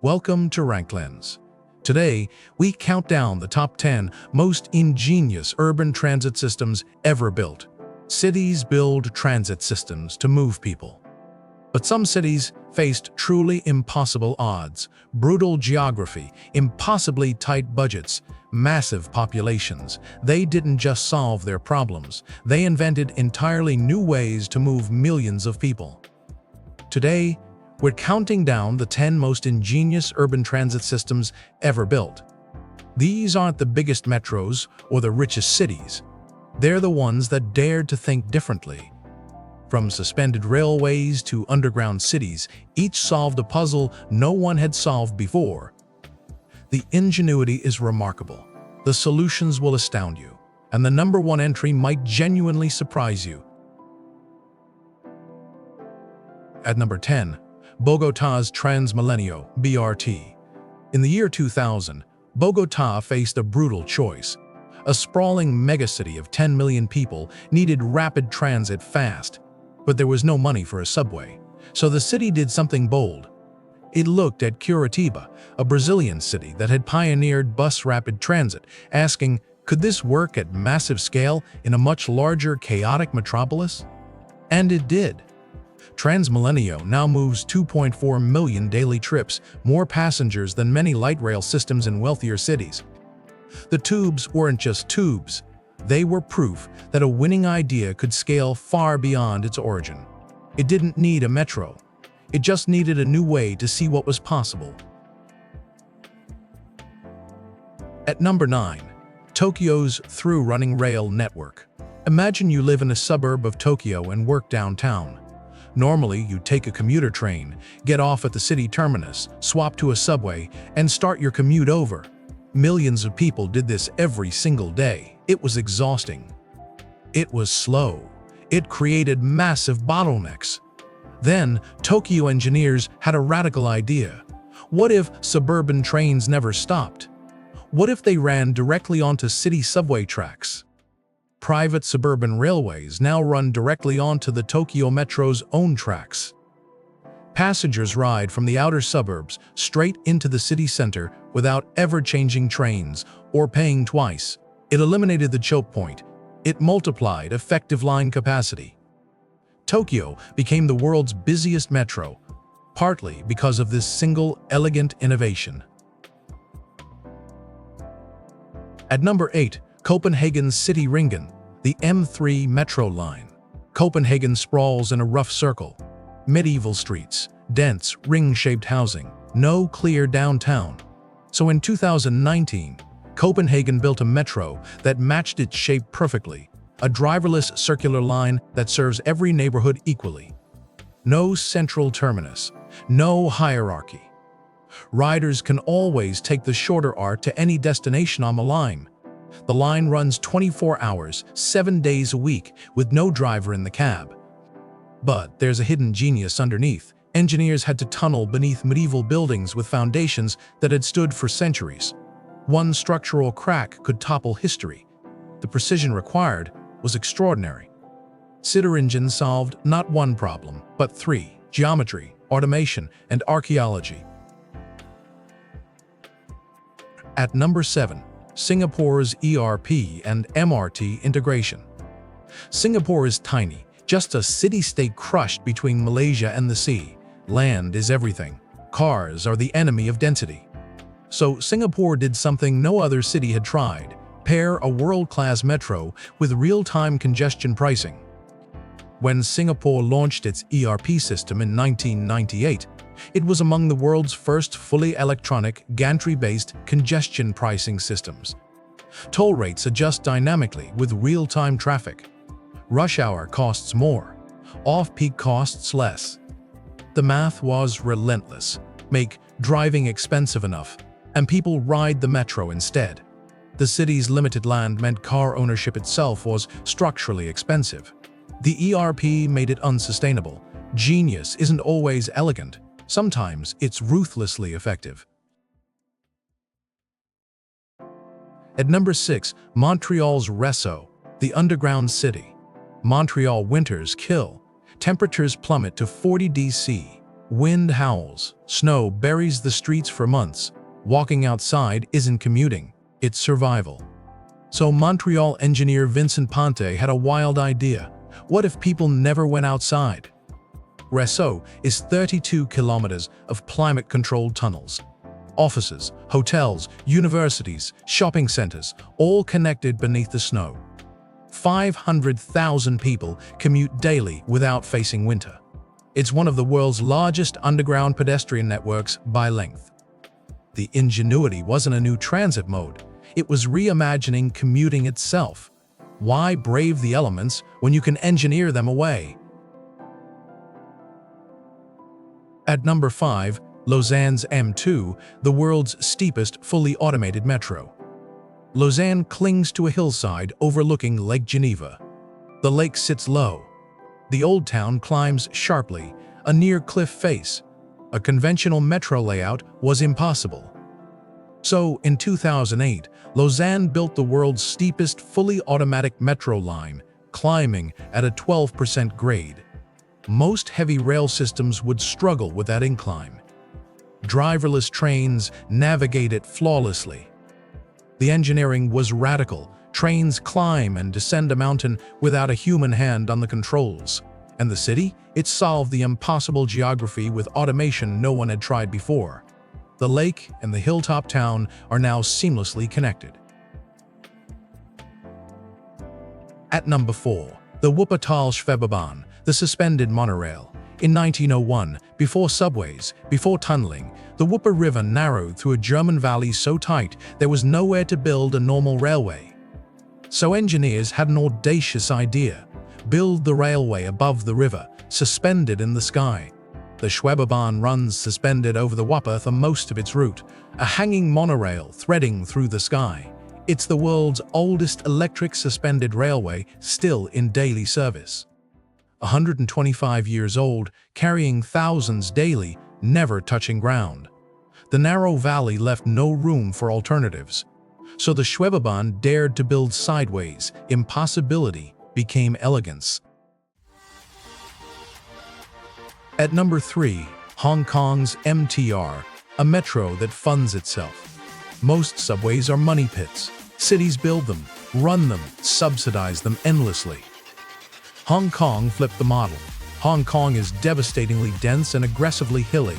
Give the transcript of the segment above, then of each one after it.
Welcome to RankLens. Today, we count down the top 10 most ingenious urban transit systems ever built. Cities build transit systems to move people. But some cities faced truly impossible odds: brutal geography, impossibly tight budgets, massive populations. They didn't just solve their problems, they invented entirely new ways to move millions of people. Today, we're counting down the 10 most ingenious urban transit systems ever built. These aren't the biggest metros or the richest cities. They're the ones that dared to think differently. From suspended railways to underground cities, each solved a puzzle no one had solved before. The ingenuity is remarkable. The solutions will astound you, and the number one entry might genuinely surprise you. At number 10, Bogotá's TransMilenio (BRT). In the year 2000, Bogotá faced a brutal choice. A sprawling megacity of 10 million people needed rapid transit fast, but there was no money for a subway. So the city did something bold. It looked at Curitiba, a Brazilian city that had pioneered bus rapid transit, asking, could this work at massive scale in a much larger, chaotic metropolis? And it did. TransMilenio now moves 2.4 million daily trips, more passengers than many light rail systems in wealthier cities. The tubes weren't just tubes. They were proof that a winning idea could scale far beyond its origin. It didn't need a metro. It just needed a new way to see what was possible. At number 9, Tokyo's through-running rail network. Imagine you live in a suburb of Tokyo and work downtown. Normally, you take a commuter train, get off at the city terminus, swap to a subway, and start your commute over. Millions of people did this every single day. It was exhausting. It was slow. It created massive bottlenecks. Then, Tokyo engineers had a radical idea. What if suburban trains never stopped? What if they ran directly onto city subway tracks? Private suburban railways now run directly onto the Tokyo Metro's own tracks. Passengers ride from the outer suburbs straight into the city center without ever changing trains or paying twice. It eliminated the choke point. It multiplied effective line capacity. Tokyo became the world's busiest metro, partly because of this single, elegant innovation. At number 8, Copenhagen's Cityringen, the M3 metro line. Copenhagen sprawls in a rough circle. Medieval streets, dense, ring-shaped housing, no clear downtown. So in 2019, Copenhagen built a metro that matched its shape perfectly, a driverless circular line that serves every neighborhood equally. No central terminus, no hierarchy. Riders can always take the shorter arc to any destination on the line. The line runs 24 hours, 7 days a week, with no driver in the cab. But there's a hidden genius underneath. Engineers had to tunnel beneath medieval buildings with foundations that had stood for centuries. One structural crack could topple history. The precision required was extraordinary. Cityringen solved not one problem, but 3: geometry, automation, and archaeology. At number 7, Singapore's ERP and MRT integration. Singapore is tiny, just a city-state crushed between Malaysia and the sea. Land is everything. Cars are the enemy of density. So Singapore did something no other city had tried: pair a world-class metro with real-time congestion pricing. When Singapore launched its ERP system in 1998, it was among the world's first fully electronic, gantry-based congestion pricing systems. Toll rates adjust dynamically with real-time traffic. Rush hour costs more. Off-peak costs less. The math was relentless. Make driving expensive enough, and people ride the metro instead. The city's limited land meant car ownership itself was structurally expensive. The ERP made it unsustainable. Genius isn't always elegant. Sometimes it's ruthlessly effective. At number 6, Montreal's RÉSO, the underground city. Montreal winters kill. Temperatures plummet to 40 degrees Celsius. Wind howls, snow buries the streets for months. Walking outside isn't commuting, it's survival. So Montreal engineer Vincent Ponte had a wild idea. What if people never went outside? RÉSO is 32 kilometers of climate-controlled tunnels. Offices, hotels, universities, shopping centers, all connected beneath the snow. 500,000 people commute daily without facing winter. It's one of the world's largest underground pedestrian networks by length. The ingenuity wasn't a new transit mode, it was reimagining commuting itself. Why brave the elements when you can engineer them away? At number 5, Lausanne's M2, the world's steepest fully automated metro. Lausanne clings to a hillside overlooking Lake Geneva. The lake sits low. The old town climbs sharply, a near cliff face. A conventional metro layout was impossible. So, in 2008, Lausanne built the world's steepest fully automatic metro line, climbing at a 12% grade. Most heavy rail systems would struggle with that incline. Driverless trains navigate it flawlessly. The engineering was radical. Trains climb and descend a mountain without a human hand on the controls. And the city? It solved the impossible geography with automation no one had tried before. The lake and the hilltop town are now seamlessly connected. At number 4, the Wuppertal Schwebebahn, the suspended monorail. In 1901, before subways, before tunneling, the Wupper River narrowed through a German valley so tight there was nowhere to build a normal railway. So engineers had an audacious idea: build the railway above the river, suspended in the sky. The Schwebebahn runs suspended over the Wupper for most of its route, a hanging monorail threading through the sky. It's the world's oldest electric suspended railway, still in daily service. 125 years old, carrying thousands daily, never touching ground. The narrow valley left no room for alternatives. So the Schwebebahn dared to build sideways. Impossibility became elegance. At number 3, Hong Kong's MTR, a metro that funds itself. Most subways are money pits. Cities build them, run them, subsidize them endlessly. Hong Kong flipped the model. Hong Kong is devastatingly dense and aggressively hilly.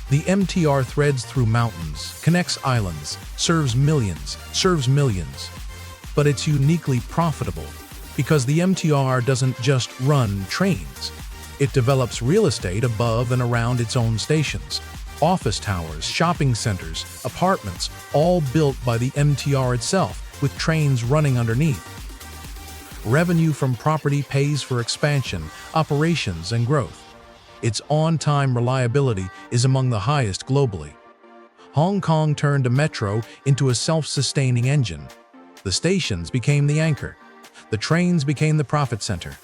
The MTR threads through mountains, connects islands, serves millions. But it's uniquely profitable because the MTR doesn't just run trains. It develops real estate above and around its own stations. Office towers, shopping centers, apartments, all built by the MTR itself, with trains running underneath. Revenue from property pays for expansion, operations, and growth. Its on-time reliability is among the highest globally. Hong Kong turned a metro into a self-sustaining engine. The stations became the anchor. The trains became the profit center.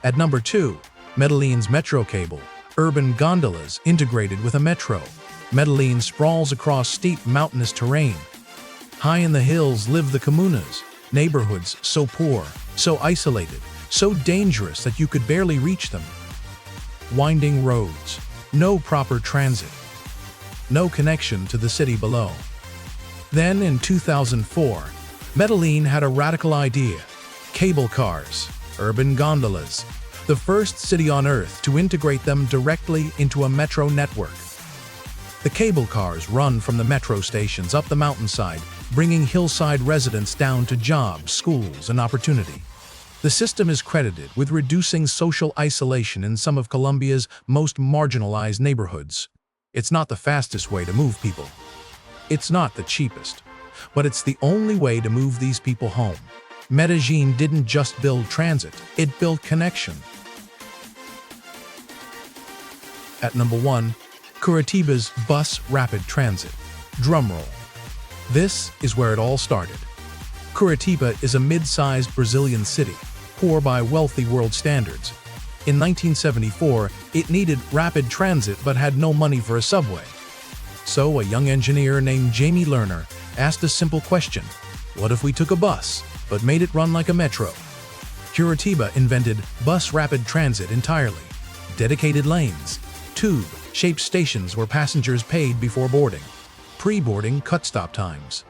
At number 2, Medellin's Metrocable, urban gondolas integrated with a metro. Medellín sprawls across steep mountainous terrain. High in the hills live the comunas, neighborhoods so poor, so isolated, so dangerous that you could barely reach them. Winding roads, no proper transit, no connection to the city below. Then in 2004, Medellín had a radical idea: cable cars, urban gondolas, the first city on Earth to integrate them directly into a metro network. The cable cars run from the metro stations up the mountainside, bringing hillside residents down to jobs, schools, and opportunity. The system is credited with reducing social isolation in some of Colombia's most marginalized neighborhoods. It's not the fastest way to move people. It's not the cheapest. But it's the only way to move these people home. Medellín didn't just build transit, it built connection. At number 1, Curitiba's bus rapid transit. Drumroll. This is where it all started. Curitiba is a mid-sized Brazilian city, poor by wealthy world standards. In 1974, it needed rapid transit but had no money for a subway. So a young engineer named Jamie Lerner asked a simple question: what if we took a bus, but made it run like a metro? Curitiba invented bus rapid transit entirely. Dedicated lanes, tube-shaped stations where passengers paid before boarding, pre-boarding cut-stop times.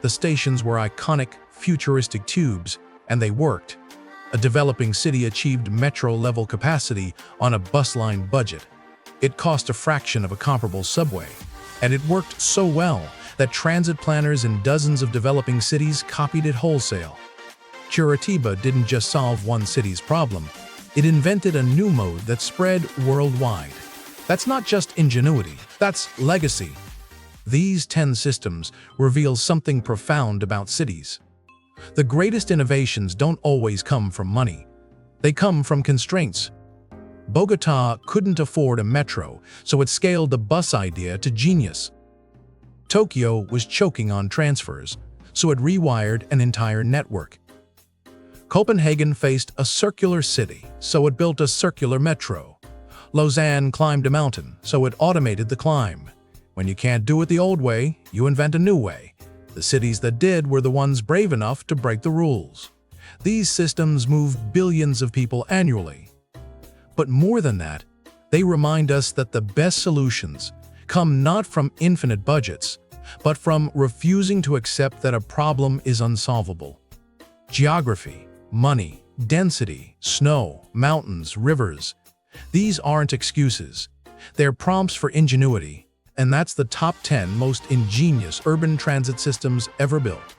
The stations were iconic, futuristic tubes, and they worked. A developing city achieved metro-level capacity on a bus line budget. It cost a fraction of a comparable subway, and it worked so well that transit planners in dozens of developing cities copied it wholesale. Curitiba didn't just solve one city's problem, it invented a new mode that spread worldwide. That's not just ingenuity, that's legacy. These 10 systems reveal something profound about cities. The greatest innovations don't always come from money. They come from constraints. Bogotá couldn't afford a metro, so it scaled the bus idea to genius. Tokyo was choking on transfers, so it rewired an entire network. Copenhagen faced a circular city, so it built a circular metro. Lausanne climbed a mountain, so it automated the climb. When you can't do it the old way, you invent a new way. The cities that did were the ones brave enough to break the rules. These systems move billions of people annually. But more than that, they remind us that the best solutions come not from infinite budgets, but from refusing to accept that a problem is unsolvable. Geography, money, density, snow, mountains, rivers. These aren't excuses. They're prompts for ingenuity, and that's the top 10 most ingenious urban transit systems ever built.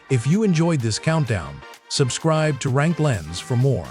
If you enjoyed this countdown, subscribe to RankLens for more.